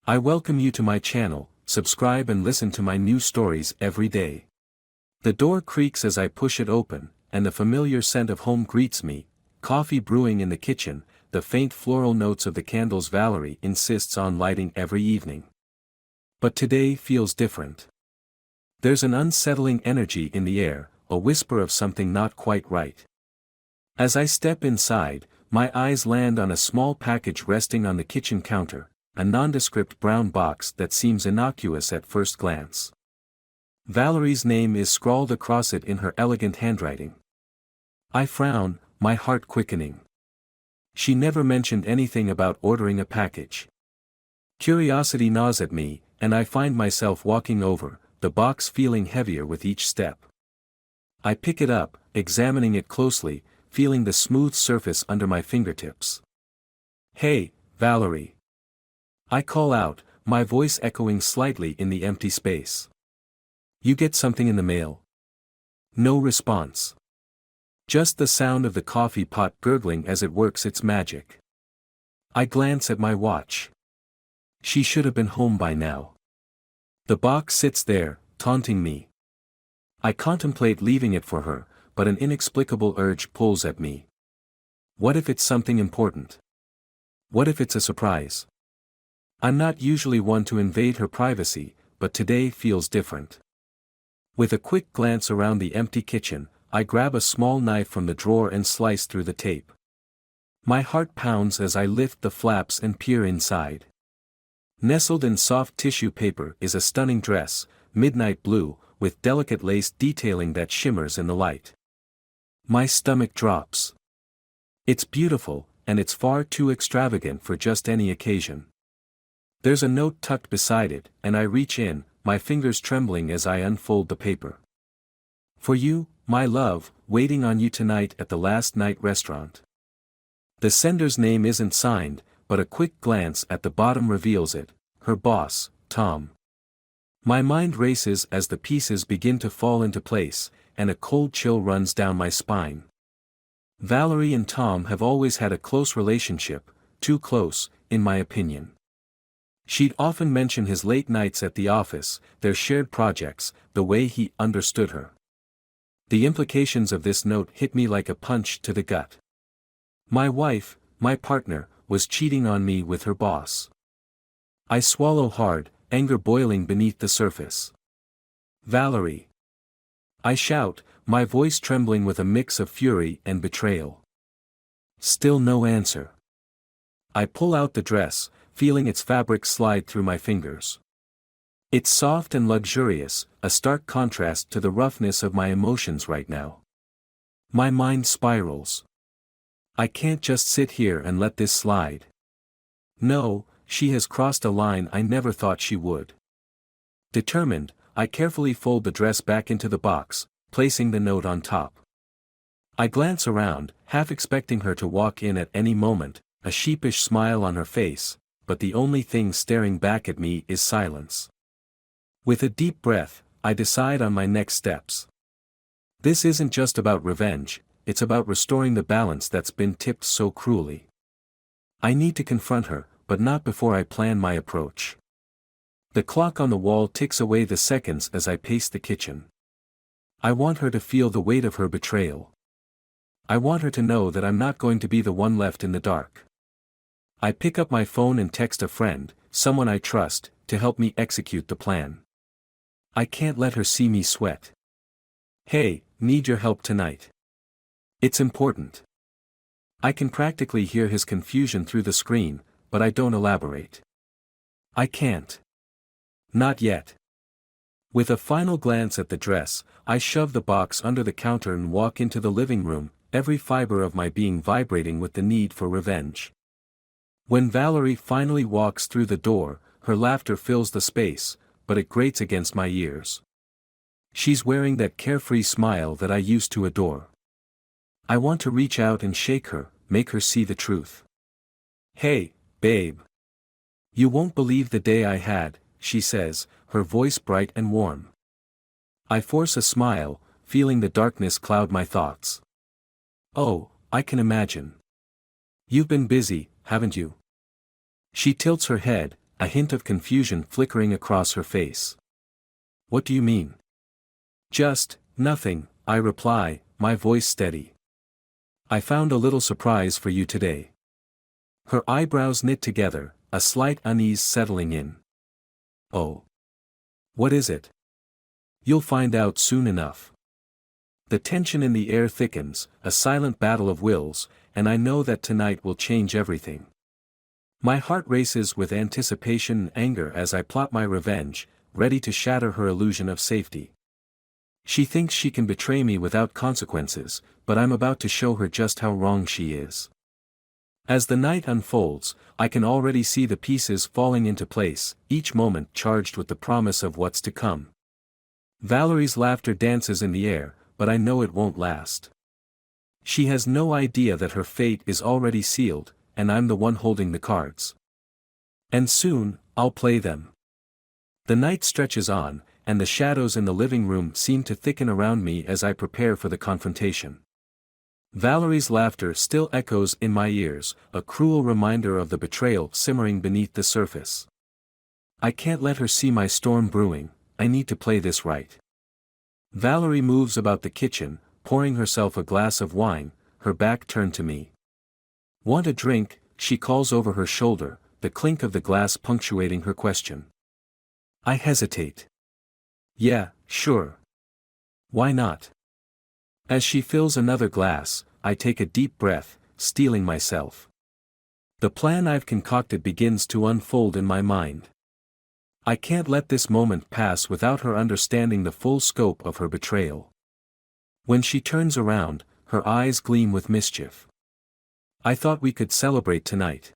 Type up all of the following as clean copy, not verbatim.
I welcome you to my channel. Subscribe and listen to my new stories every day. The door creaks as I push it open, and the familiar scent of home greets me, coffee brewing in the kitchen, the faint floral notes of the candles Valerie insists on lighting every evening. But today feels different. There's an unsettling energy in the air, a whisper of something not quite right. As I step inside, my eyes land on a small package resting on the kitchen counter, a nondescript brown box that seems innocuous at first glance. Valerie's name is scrawled across it in her elegant handwriting. I frown, my heart quickening. She never mentioned anything about ordering a package. Curiosity gnaws at me, and I find myself walking over, the box feeling heavier with each step. I pick it up, examining it closely, feeling the smooth surface under my fingertips. "Hey, Valerie." I call out, my voice echoing slightly in the empty space. "You get something in the mail?" No response. Just the sound of the coffee pot gurgling as it works its magic. I glance at my watch. She should have been home by now. The box sits there, taunting me. I contemplate leaving it for her, but an inexplicable urge pulls at me. What if it's something important? What if it's a surprise? I'm not usually one to invade her privacy, but today feels different. With a quick glance around the empty kitchen, I grab a small knife from the drawer and slice through the tape. My heart pounds as I lift the flaps and peer inside. Nestled in soft tissue paper is a stunning dress, midnight blue, with delicate lace detailing that shimmers in the light. My stomach drops. It's beautiful, and it's far too extravagant for just any occasion. There's a note tucked beside it, and I reach in, my fingers trembling as I unfold the paper. "For you, my love, waiting on you tonight at the last night restaurant." The sender's name isn't signed, but a quick glance at the bottom reveals it, her boss, Tom. My mind races as the pieces begin to fall into place, and a cold chill runs down my spine. Valerie and Tom have always had a close relationship, too close, in my opinion. She'd often mention his late nights at the office, their shared projects, the way he understood her. The implications of this note hit me like a punch to the gut. My wife, my partner, was cheating on me with her boss. I swallow hard, anger boiling beneath the surface. "Valerie!" I shout, my voice trembling with a mix of fury and betrayal. Still no answer. I pull out the dress, feeling its fabric slide through my fingers. It's soft and luxurious, a stark contrast to the roughness of my emotions right now. My mind spirals. I can't just sit here and let this slide. No, she has crossed a line I never thought she would. Determined, I carefully fold the dress back into the box, placing the note on top. I glance around, half expecting her to walk in at any moment, a sheepish smile on her face, but the only thing staring back at me is silence. With a deep breath, I decide on my next steps. This isn't just about revenge, it's about restoring the balance that's been tipped so cruelly. I need to confront her, but not before I plan my approach. The clock on the wall ticks away the seconds as I pace the kitchen. I want her to feel the weight of her betrayal. I want her to know that I'm not going to be the one left in the dark. I pick up my phone and text a friend, someone I trust, to help me execute the plan. I can't let her see me sweat. "Hey, need your help tonight. It's important." I can practically hear his confusion through the screen, but I don't elaborate. I can't. Not yet. With a final glance at the dress, I shove the box under the counter and walk into the living room, every fiber of my being vibrating with the need for revenge. When Valerie finally walks through the door, her laughter fills the space, but it grates against my ears. She's wearing that carefree smile that I used to adore. I want to reach out and shake her, make her see the truth. "Hey, babe. You won't believe the day I had," she says, her voice bright and warm. I force a smile, feeling the darkness cloud my thoughts. "Oh, I can imagine. You've been busy, haven't you?" She tilts her head, a hint of confusion flickering across her face. What do you mean? Just, nothing, I reply, my voice steady. I found a little surprise for you today. Her eyebrows knit together, a slight unease settling in. Oh. What is it? You'll find out soon enough. The tension in the air thickens, a silent battle of wills, and I know that tonight will change everything. My heart races with anticipation and anger as I plot my revenge, ready to shatter her illusion of safety. She thinks she can betray me without consequences, but I'm about to show her just how wrong she is. As the night unfolds, I can already see the pieces falling into place, each moment charged with the promise of what's to come. Valerie's laughter dances in the air, but I know it won't last. She has no idea that her fate is already sealed, and I'm the one holding the cards. And soon, I'll play them. The night stretches on, and the shadows in the living room seem to thicken around me as I prepare for the confrontation. Valerie's laughter still echoes in my ears, a cruel reminder of the betrayal simmering beneath the surface. I can't let her see my storm brewing, I need to play this right. Valerie moves about the kitchen, pouring herself a glass of wine, her back turned to me. Want a drink? She calls over her shoulder, the clink of the glass punctuating her question. I hesitate. Yeah, sure. Why not? As she fills another glass, I take a deep breath, steeling myself. The plan I've concocted begins to unfold in my mind. I can't let this moment pass without her understanding the full scope of her betrayal. When she turns around, her eyes gleam with mischief. I thought we could celebrate tonight.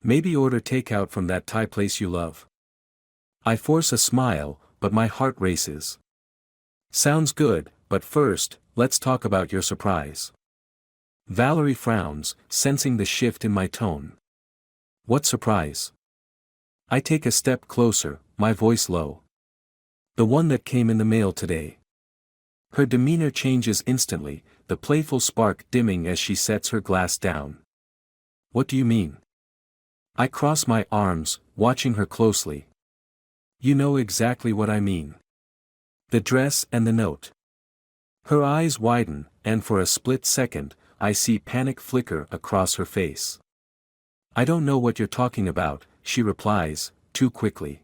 Maybe order takeout from that Thai place you love. I force a smile, but my heart races. Sounds good, but first, let's talk about your surprise. Valerie frowns, sensing the shift in my tone. What surprise? I take a step closer, my voice low. The one that came in the mail today. Her demeanor changes instantly, the playful spark dimming as she sets her glass down. What do you mean? I cross my arms, watching her closely. You know exactly what I mean. The dress and the note. Her eyes widen, and for a split second, I see panic flicker across her face. I don't know what you're talking about, she replies, too quickly.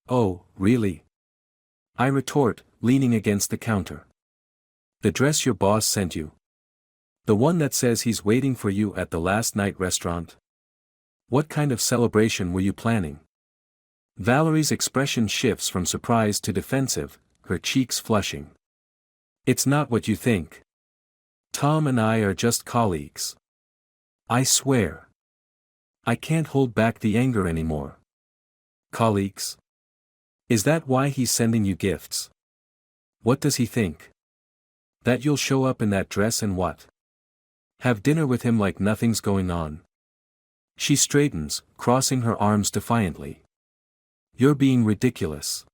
Oh, really? I retort, leaning against the counter. The dress your boss sent you. The one that says he's waiting for you at the last night restaurant. What kind of celebration were you planning? Valerie's expression shifts from surprise to defensive, her cheeks flushing. It's not what you think. Tom and I are just colleagues. I swear. I can't hold back the anger anymore. Colleagues? Is that why he's sending you gifts? What does he think? That you'll show up in that dress and what? Have dinner with him like nothing's going on? She straightens, crossing her arms defiantly. You're being ridiculous.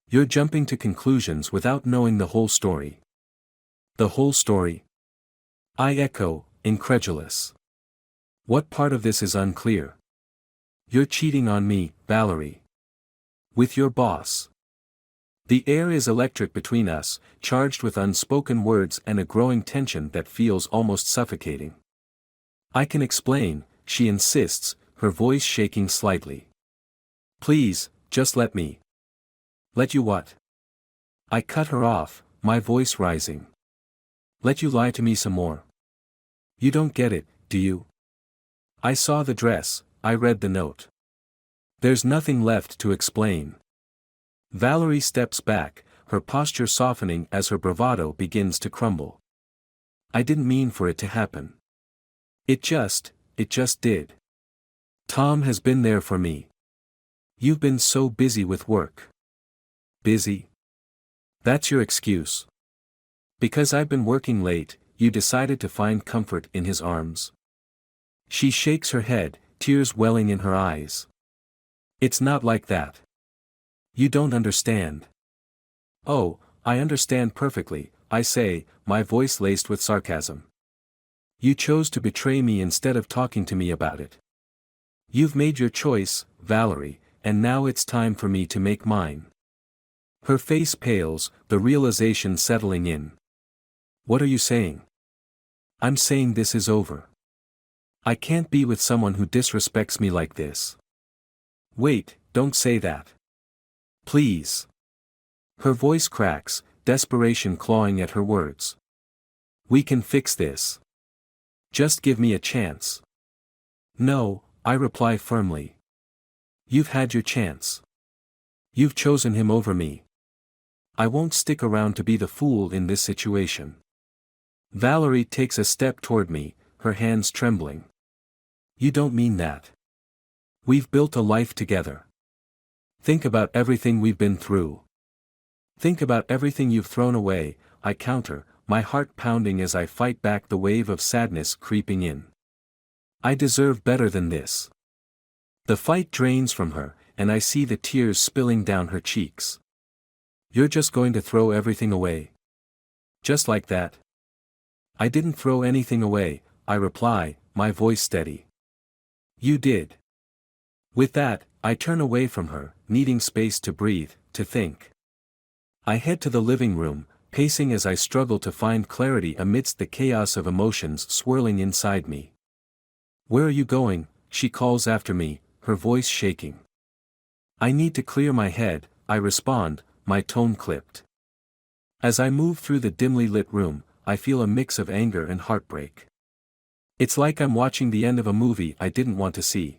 You're jumping to conclusions without knowing the whole story. The whole story? I echo, incredulous. What part of this is unclear? You're cheating on me, Valerie. With your boss. The air is electric between us, charged with unspoken words and a growing tension that feels almost suffocating. I can explain, she insists, her voice shaking slightly. Please, just let me. Let you what? I cut her off, my voice rising. Let you lie to me some more. You don't get it, do you? I saw the dress, I read the note. There's nothing left to explain. Valerie steps back, her posture softening as her bravado begins to crumble. I didn't mean for it to happen. It just did. Tom has been there for me. You've been so busy with work. Busy? That's your excuse. Because I've been working late, you decided to find comfort in his arms. She shakes her head, tears welling in her eyes. It's not like that. You don't understand. Oh, I understand perfectly, I say, my voice laced with sarcasm. You chose to betray me instead of talking to me about it. You've made your choice, Valerie, and now it's time for me to make mine. Her face pales, the realization settling in. What are you saying? I'm saying this is over. I can't be with someone who disrespects me like this. Wait, don't say that. Please. Her voice cracks, desperation clawing at her words. We can fix this. Just give me a chance. No, I reply firmly. You've had your chance. You've chosen him over me. I won't stick around to be the fool in this situation. Valerie takes a step toward me, her hands trembling. You don't mean that. We've built a life together. Think about everything we've been through. Think about everything you've thrown away, I counter, my heart pounding as I fight back the wave of sadness creeping in. I deserve better than this. The fight drains from her, and I see the tears spilling down her cheeks. You're just going to throw everything away? Just like that? I didn't throw anything away, I reply, my voice steady. You did. With that, I turn away from her, needing space to breathe, to think. I head to the living room, pacing as I struggle to find clarity amidst the chaos of emotions swirling inside me. Where are you going? She calls after me, her voice shaking. I need to clear my head, I respond, my tone clipped. As I move through the dimly lit room, I feel a mix of anger and heartbreak. It's like I'm watching the end of a movie I didn't want to see.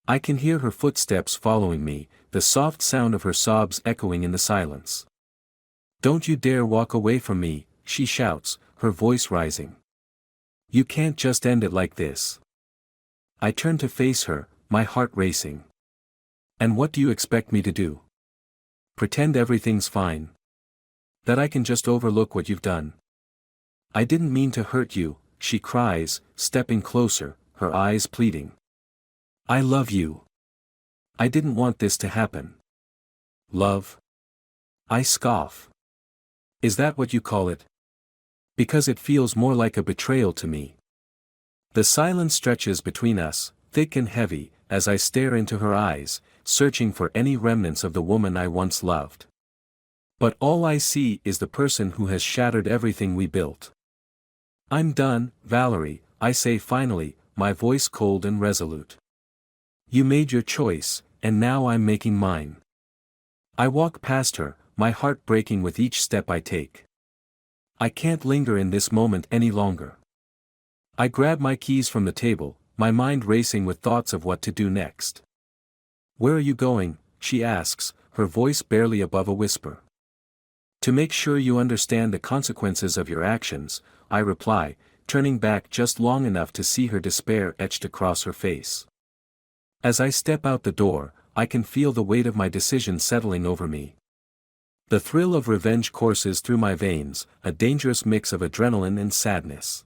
I can hear her footsteps following me, the soft sound of her sobs echoing in the silence. Don't you dare walk away from me, she shouts, her voice rising. You can't just end it like this. I turn to face her, my heart racing. And what do you expect me to do? Pretend everything's fine? That I can just overlook what you've done? I didn't mean to hurt you, she cries, stepping closer, her eyes pleading. I love you. I didn't want this to happen. Love? I scoff. Is that what you call it? Because it feels more like a betrayal to me. The silence stretches between us, thick and heavy, as I stare into her eyes, searching for any remnants of the woman I once loved. But all I see is the person who has shattered everything we built. I'm done, Valerie, I say finally, my voice cold and resolute. You made your choice, and now I'm making mine. I walk past her, my heart breaking with each step I take. I can't linger in this moment any longer. I grab my keys from the table, my mind racing with thoughts of what to do next. Where are you going? She asks, her voice barely above a whisper. To make sure you understand the consequences of your actions, I reply, turning back just long enough to see her despair etched across her face. As I step out the door, I can feel the weight of my decision settling over me. The thrill of revenge courses through my veins, a dangerous mix of adrenaline and sadness.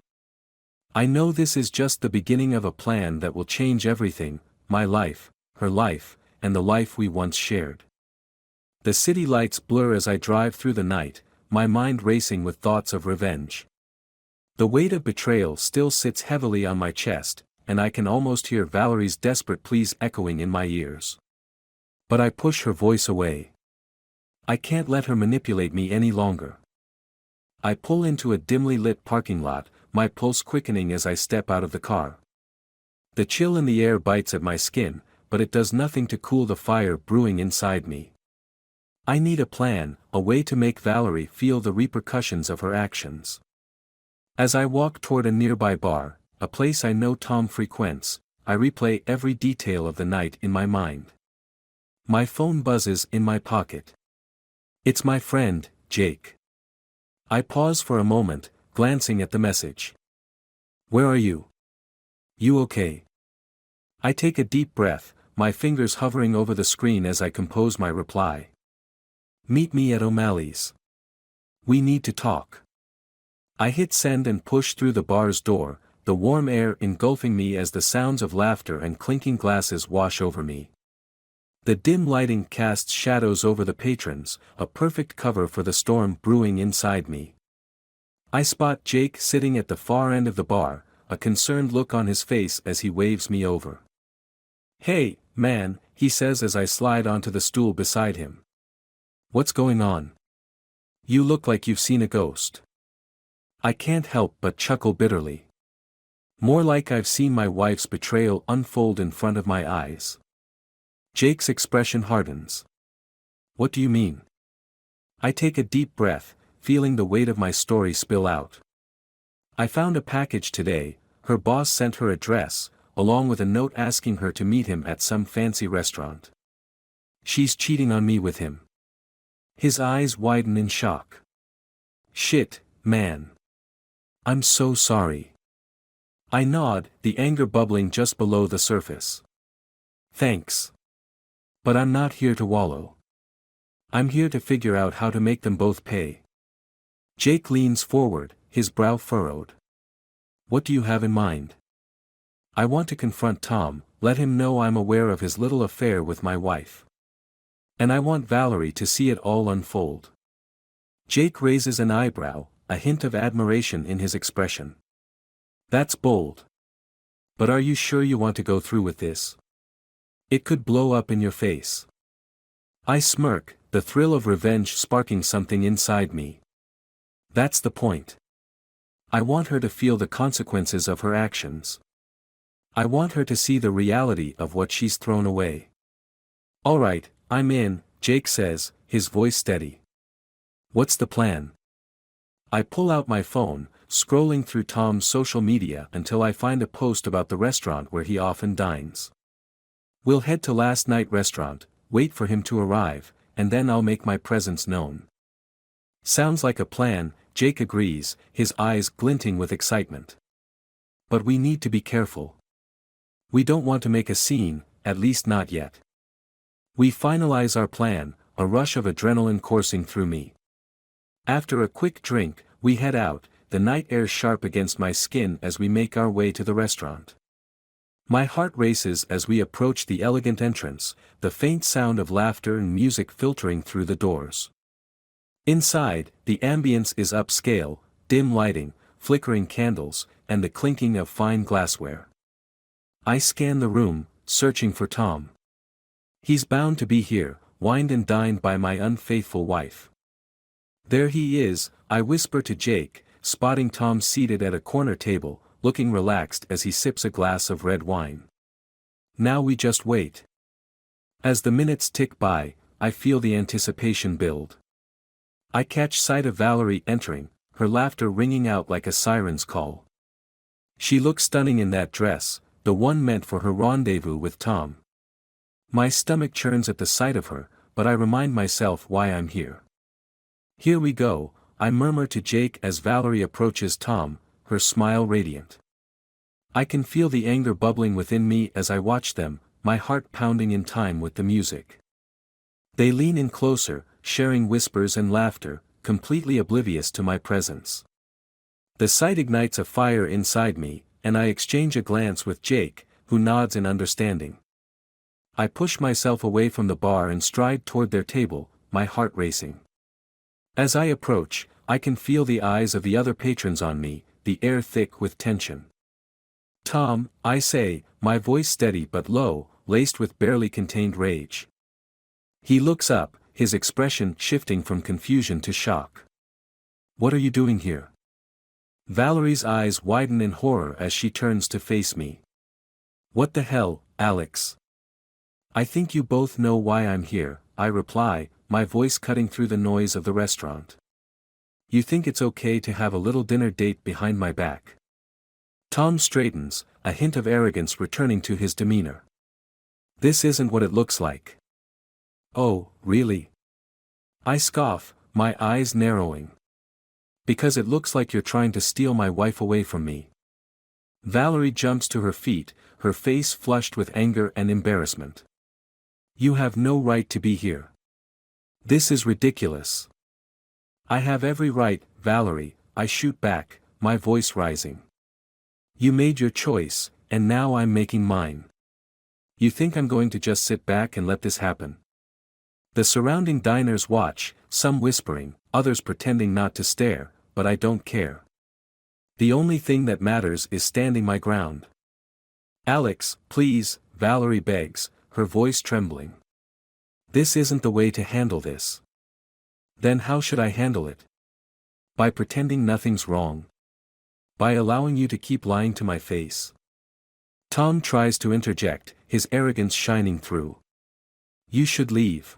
I know this is just the beginning of a plan that will change everything, my life, her life, and the life we once shared. The city lights blur as I drive through the night, my mind racing with thoughts of revenge. The weight of betrayal still sits heavily on my chest, and I can almost hear Valerie's desperate pleas echoing in my ears. But I push her voice away. I can't let her manipulate me any longer. I pull into a dimly lit parking lot, my pulse quickening as I step out of the car. The chill in the air bites at my skin, but it does nothing to cool the fire brewing inside me. I need a plan, a way to make Valerie feel the repercussions of her actions. As I walk toward a nearby bar, a place I know Tom frequents, I replay every detail of the night in my mind. My phone buzzes in my pocket. It's my friend, Jake. I pause for a moment, glancing at the message. Where are you? You okay? I take a deep breath, my fingers hovering over the screen as I compose my reply. Meet me at O'Malley's. We need to talk. I hit send and push through the bar's door, the warm air engulfing me as the sounds of laughter and clinking glasses wash over me. The dim lighting casts shadows over the patrons, a perfect cover for the storm brewing inside me. I spot Jake sitting at the far end of the bar, a concerned look on his face as he waves me over. Hey, man, he says as I slide onto the stool beside him. What's going on? You look like you've seen a ghost. I can't help but chuckle bitterly. More like I've seen my wife's betrayal unfold in front of my eyes. Jake's expression hardens. What do you mean? I take a deep breath, feeling the weight of my story spill out. I found a package today. Her boss sent her a dress, along with a note asking her to meet him at some fancy restaurant. She's cheating on me with him. His eyes widen in shock. Shit, man. I'm so sorry. I nod, the anger bubbling just below the surface. Thanks. But I'm not here to wallow. I'm here to figure out how to make them both pay. Jake leans forward, his brow furrowed. What do you have in mind? I want to confront Tom, let him know I'm aware of his little affair with my wife. And I want Valerie to see it all unfold. Jake raises an eyebrow, a hint of admiration in his expression. That's bold. But are you sure you want to go through with this? It could blow up in your face. I smirk, the thrill of revenge sparking something inside me. That's the point. I want her to feel the consequences of her actions. I want her to see the reality of what she's thrown away. All right, I'm in, Jake says, his voice steady. What's the plan? I pull out my phone, scrolling through Tom's social media until I find a post about the restaurant where he often dines. We'll head to last night restaurant, wait for him to arrive, and then I'll make my presence known. Sounds like a plan, Jake agrees, his eyes glinting with excitement. But we need to be careful. We don't want to make a scene, at least not yet. We finalize our plan, a rush of adrenaline coursing through me. After a quick drink, we head out, the night air sharp against my skin as we make our way to the restaurant. My heart races as we approach the elegant entrance, the faint sound of laughter and music filtering through the doors. Inside, the ambience is upscale, dim lighting, flickering candles, and the clinking of fine glassware. I scan the room, searching for Tom. He's bound to be here, wined and dined by my unfaithful wife. There he is, I whisper to Jake, spotting Tom seated at a corner table, looking relaxed as he sips a glass of red wine. Now we just wait. As the minutes tick by, I feel the anticipation build. I catch sight of Valerie entering, her laughter ringing out like a siren's call. She looks stunning in that dress, the one meant for her rendezvous with Tom. My stomach churns at the sight of her, but I remind myself why I'm here. Here we go, I murmur to Jake as Valerie approaches Tom, her smile radiant. I can feel the anger bubbling within me as I watch them, my heart pounding in time with the music. They lean in closer, sharing whispers and laughter, completely oblivious to my presence. The sight ignites a fire inside me, and I exchange a glance with Jake, who nods in understanding. I push myself away from the bar and stride toward their table, my heart racing. As I approach, I can feel the eyes of the other patrons on me, the air thick with tension. Tom, I say, my voice steady but low, laced with barely contained rage. He looks up, his expression shifting from confusion to shock. What are you doing here? Valerie's eyes widen in horror as she turns to face me. What the hell, Alex? I think you both know why I'm here, I reply, my voice cutting through the noise of the restaurant. You think it's okay to have a little dinner date behind my back? Tom straightens, a hint of arrogance returning to his demeanor. This isn't what it looks like. Oh, really? I scoff, my eyes narrowing. Because it looks like you're trying to steal my wife away from me. Valerie jumps to her feet, her face flushed with anger and embarrassment. You have no right to be here. This is ridiculous. I have every right, Valerie, I shoot back, my voice rising. You made your choice, and now I'm making mine. You think I'm going to just sit back and let this happen? The surrounding diners watch, some whispering, others pretending not to stare, but I don't care. The only thing that matters is standing my ground. Alex, please, Valerie begs, her voice trembling. This isn't the way to handle this. Then how should I handle it? By pretending nothing's wrong. By allowing you to keep lying to my face. Tom tries to interject, his arrogance shining through. You should leave.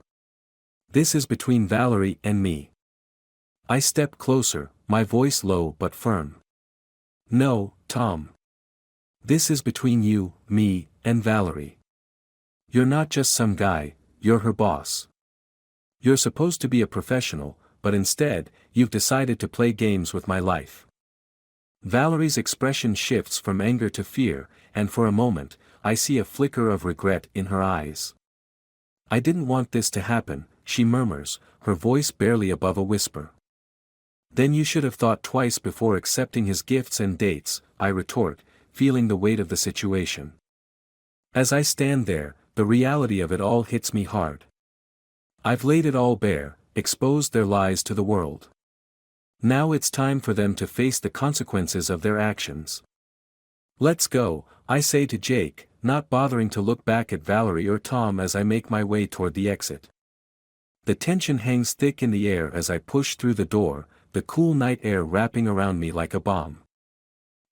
This is between Valerie and me. I step closer, my voice low but firm. No, Tom. This is between you, me, and Valerie. You're not just some guy, you're her boss. You're supposed to be a professional, but instead, you've decided to play games with my life. Valerie's expression shifts from anger to fear, and for a moment, I see a flicker of regret in her eyes. I didn't want this to happen, she murmurs, her voice barely above a whisper. Then you should have thought twice before accepting his gifts and dates, I retort, feeling the weight of the situation. As I stand there, the reality of it all hits me hard. I've laid it all bare, exposed their lies to the world. Now it's time for them to face the consequences of their actions. Let's go, I say to Jake, not bothering to look back at Valerie or Tom as I make my way toward the exit. The tension hangs thick in the air as I push through the door, the cool night air wrapping around me like a bomb.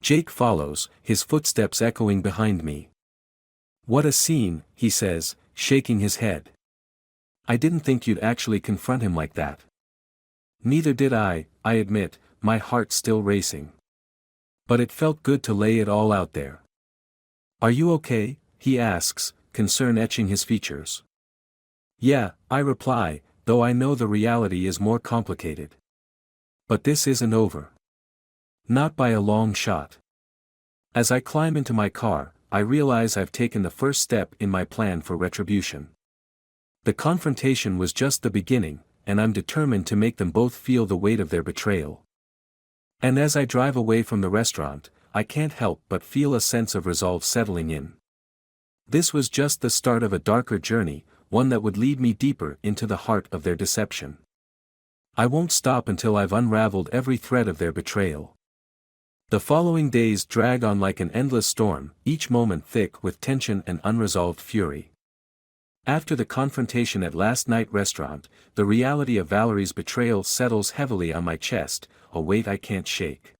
Jake follows, his footsteps echoing behind me. What a scene, he says, shaking his head. I didn't think you'd actually confront him like that. Neither did I admit, my heart still racing. But it felt good to lay it all out there. Are you okay? He asks, concern etching his features. Yeah, I reply, though I know the reality is more complicated. But this isn't over. Not by a long shot. As I climb into my car, I realize I've taken the first step in my plan for retribution. The confrontation was just the beginning, and I'm determined to make them both feel the weight of their betrayal. And as I drive away from the restaurant, I can't help but feel a sense of resolve settling in. This was just the start of a darker journey, one that would lead me deeper into the heart of their deception. I won't stop until I've unraveled every thread of their betrayal. The following days drag on like an endless storm, each moment thick with tension and unresolved fury. After the confrontation at last night restaurant, the reality of Valerie's betrayal settles heavily on my chest, a weight I can't shake.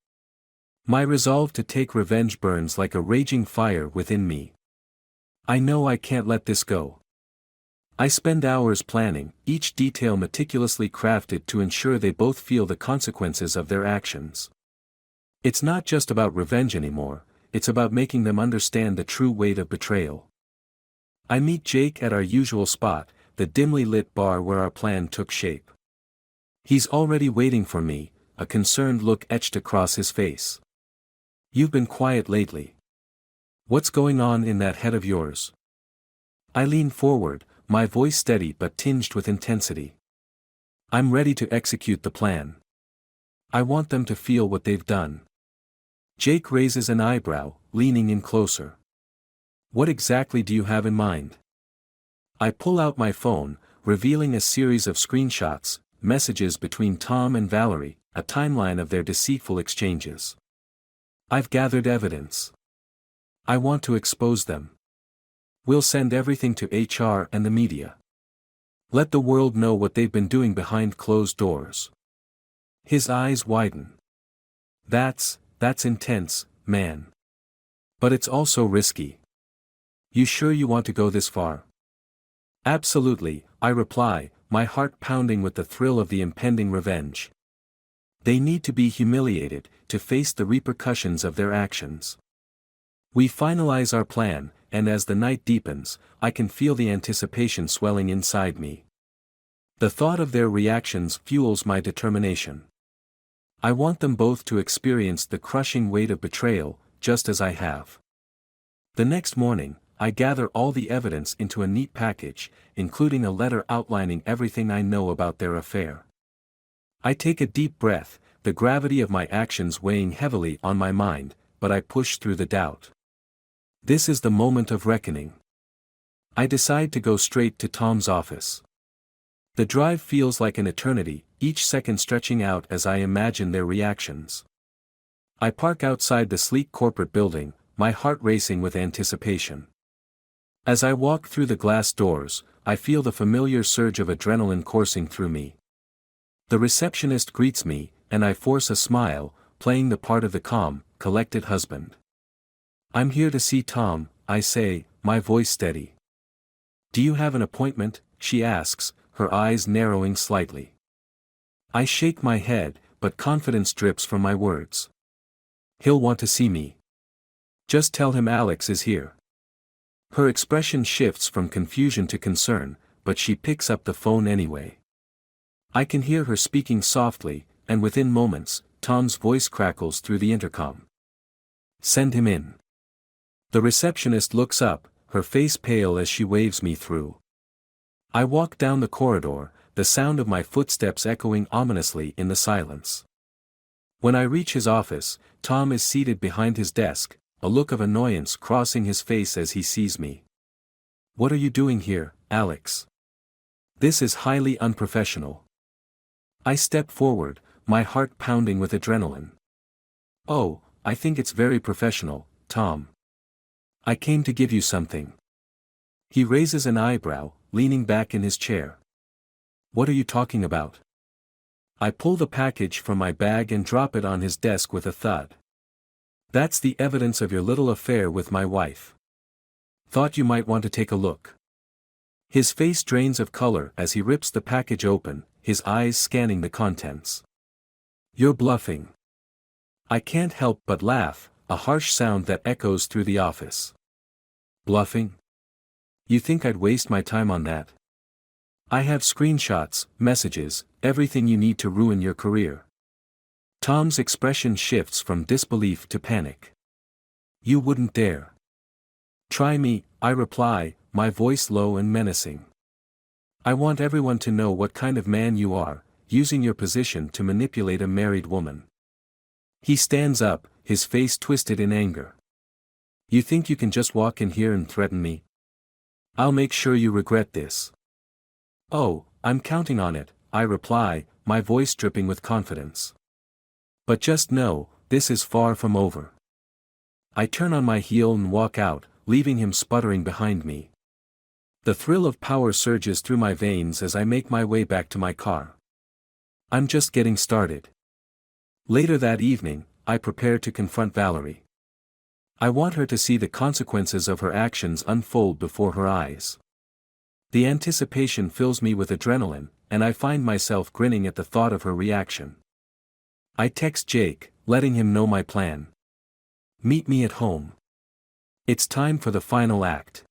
My resolve to take revenge burns like a raging fire within me. I know I can't let this go. I spend hours planning, each detail meticulously crafted to ensure they both feel the consequences of their actions. It's not just about revenge anymore, it's about making them understand the true weight of betrayal. I meet Jake at our usual spot, the dimly lit bar where our plan took shape. He's already waiting for me, a concerned look etched across his face. You've been quiet lately. What's going on in that head of yours? I lean forward, my voice steady but tinged with intensity. I'm ready to execute the plan. I want them to feel what they've done. Jake raises an eyebrow, leaning in closer. What exactly do you have in mind? I pull out my phone, revealing a series of screenshots, messages between Tom and Valerie, a timeline of their deceitful exchanges. I've gathered evidence. I want to expose them. We'll send everything to HR and the media. Let the world know what they've been doing behind closed doors. His eyes widen. That's intense, man. But it's also risky. You sure you want to go this far? Absolutely, I reply, my heart pounding with the thrill of the impending revenge. They need to be humiliated, to face the repercussions of their actions. We finalize our plan, and as the night deepens, I can feel the anticipation swelling inside me. The thought of their reactions fuels my determination. I want them both to experience the crushing weight of betrayal, just as I have. The next morning, I gather all the evidence into a neat package, including a letter outlining everything I know about their affair. I take a deep breath, the gravity of my actions weighing heavily on my mind, but I push through the doubt. This is the moment of reckoning. I decide to go straight to Tom's office. The drive feels like an eternity, each second stretching out as I imagine their reactions. I park outside the sleek corporate building, my heart racing with anticipation. As I walk through the glass doors, I feel the familiar surge of adrenaline coursing through me. The receptionist greets me, and I force a smile, playing the part of the calm, collected husband. "I'm here to see Tom," I say, my voice steady. "Do you have an appointment?" she asks, her eyes narrowing slightly. I shake my head, but confidence drips from my words. "He'll want to see me. Just tell him Alex is here." Her expression shifts from confusion to concern, but she picks up the phone anyway. I can hear her speaking softly, and within moments, Tom's voice crackles through the intercom. "Send him in." The receptionist looks up, her face pale as she waves me through. I walk down the corridor, the sound of my footsteps echoing ominously in the silence. When I reach his office, Tom is seated behind his desk, a look of annoyance crossing his face as he sees me. "What are you doing here, Alex? This is highly unprofessional." I step forward, my heart pounding with adrenaline. "Oh, I think it's very professional, Tom. I came to give you something." He raises an eyebrow, leaning back in his chair. "What are you talking about?" I pull the package from my bag and drop it on his desk with a thud. "That's the evidence of your little affair with my wife. Thought you might want to take a look." His face drains of color as he rips the package open, his eyes scanning the contents. "You're bluffing." I can't help but laugh, a harsh sound that echoes through the office. "Bluffing? You think I'd waste my time on that? I have screenshots, messages, everything you need to ruin your career." Tom's expression shifts from disbelief to panic. "You wouldn't dare." "Try me," I reply, my voice low and menacing. "I want everyone to know what kind of man you are, using your position to manipulate a married woman." He stands up, his face twisted in anger. "You think you can just walk in here and threaten me? I'll make sure you regret this." "Oh, I'm counting on it," I reply, my voice dripping with confidence. "But just know, this is far from over." I turn on my heel and walk out, leaving him sputtering behind me. The thrill of power surges through my veins as I make my way back to my car. I'm just getting started. Later that evening, I prepare to confront Valerie. I want her to see the consequences of her actions unfold before her eyes. The anticipation fills me with adrenaline, and I find myself grinning at the thought of her reaction. I text Jake, letting him know my plan. "Meet me at home. It's time for the final act."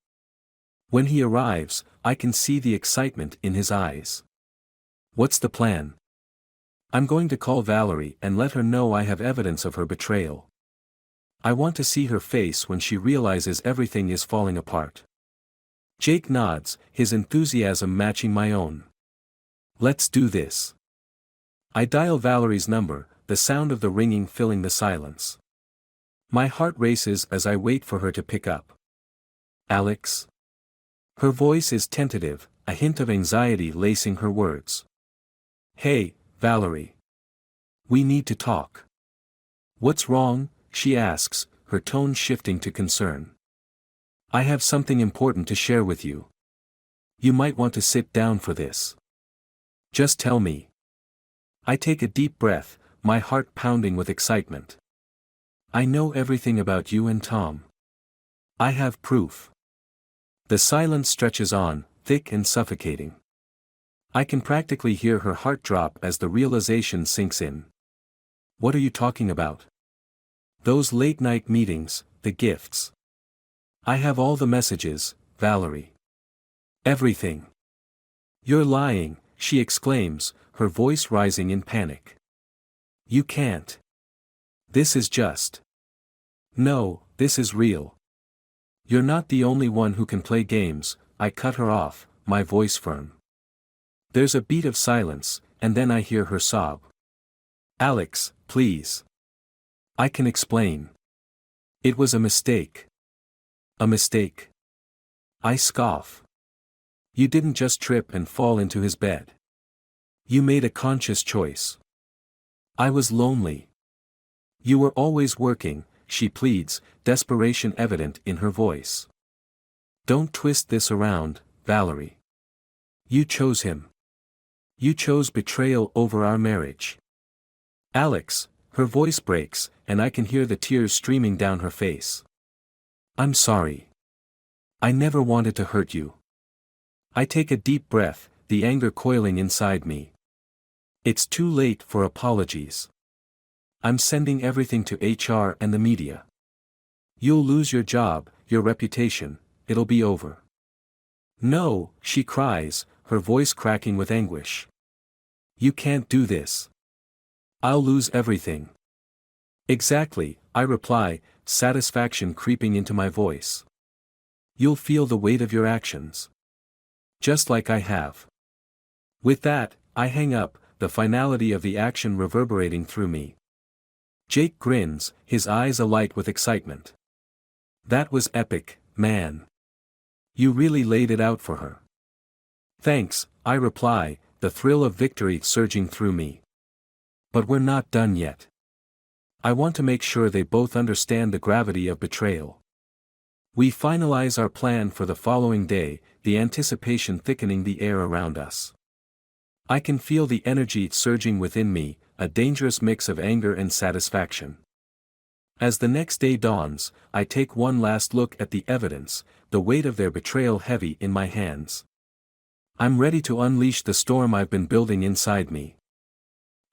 When he arrives, I can see the excitement in his eyes. "What's the plan?" "I'm going to call Valerie and let her know I have evidence of her betrayal. I want to see her face when she realizes everything is falling apart." Jake nods, his enthusiasm matching my own. "Let's do this." I dial Valerie's number, the sound of the ringing filling the silence. My heart races as I wait for her to pick up. "Alex?" Her voice is tentative, a hint of anxiety lacing her words. "Hey, Valerie. We need to talk." "What's wrong?" she asks, her tone shifting to concern. "I have something important to share with you. You might want to sit down for this. Just tell me." I take a deep breath, my heart pounding with excitement. "I know everything about you and Tom. I have proof." The silence stretches on, thick and suffocating. I can practically hear her heart drop as the realization sinks in. "What are you talking about?" "Those late-night meetings, the gifts. I have all the messages, Valerie. Everything." "You're lying," she exclaims, her voice rising in panic. "You can't. This is just." "No, this is real." "You're not the only one who can play games," I cut her off, my voice firm. There's a beat of silence, and then I hear her sob. "Alex, please. I can explain. It was a mistake." "A mistake?" I scoff. "You didn't just trip and fall into his bed. You made a conscious choice." "I was lonely." "You were always working," she pleads, desperation evident in her voice. Don't twist this around, Valerie. You chose him. You chose betrayal over our marriage. Alex, her voice breaks, and I can hear the tears streaming down her face. I'm sorry. I never wanted to hurt you. I take a deep breath, the anger coiling inside me. It's too late for apologies. I'm sending everything to HR and the media. You'll lose your job, your reputation, it'll be over. No, she cries, her voice cracking with anguish. You can't do this. I'll lose everything. Exactly, I reply, satisfaction creeping into my voice. You'll feel the weight of your actions. Just like I have. With that, I hang up, the finality of the action reverberating through me. Jake grins, his eyes alight with excitement. That was epic, man. You really laid it out for her. Thanks, I reply, the thrill of victory surging through me. But we're not done yet. I want to make sure they both understand the gravity of betrayal. We finalize our plan for the following day, the anticipation thickening the air around us. I can feel the energy surging within me, a dangerous mix of anger and satisfaction. As the next day dawns, I take one last look at the evidence, the weight of their betrayal heavy in my hands. I'm ready to unleash the storm I've been building inside me.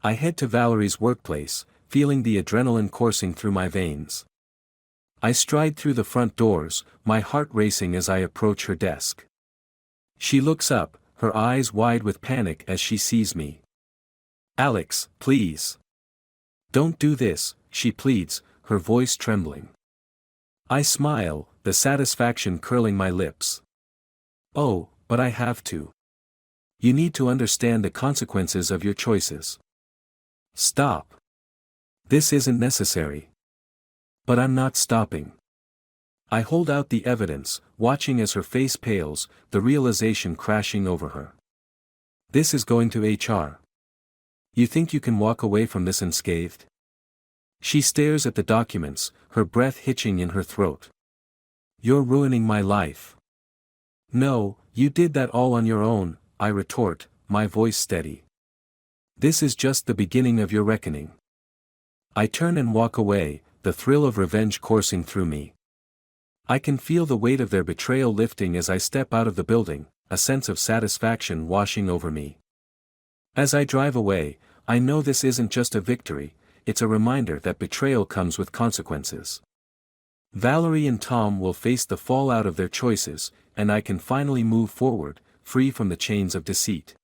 I head to Valerie's workplace, feeling the adrenaline coursing through my veins. I stride through the front doors, my heart racing as I approach her desk. She looks up, her eyes wide with panic as she sees me. Alex, please. Don't do this, she pleads, her voice trembling. I smile, the satisfaction curling my lips. Oh, but I have to. You need to understand the consequences of your choices. Stop. This isn't necessary. But I'm not stopping. I hold out the evidence, watching as her face pales, the realization crashing over her. This is going to HR. You think you can walk away from this unscathed? She stares at the documents, her breath hitching in her throat. You're ruining my life. No, you did that all on your own, I retort, my voice steady. This is just the beginning of your reckoning. I turn and walk away, the thrill of revenge coursing through me. I can feel the weight of their betrayal lifting as I step out of the building, a sense of satisfaction washing over me. As I drive away, I know this isn't just a victory, it's a reminder that betrayal comes with consequences. Valerie and Tom will face the fallout of their choices, and I can finally move forward, free from the chains of deceit.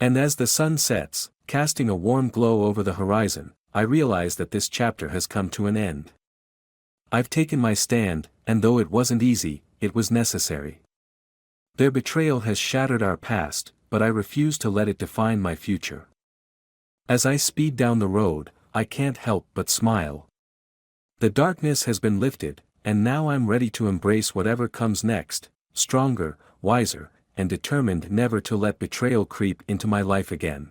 And as the sun sets, casting a warm glow over the horizon, I realize that this chapter has come to an end. I've taken my stand, and though it wasn't easy, it was necessary. Their betrayal has shattered our past, but I refuse to let it define my future. As I speed down the road, I can't help but smile. The darkness has been lifted, and now I'm ready to embrace whatever comes next, stronger, wiser, and determined never to let betrayal creep into my life again.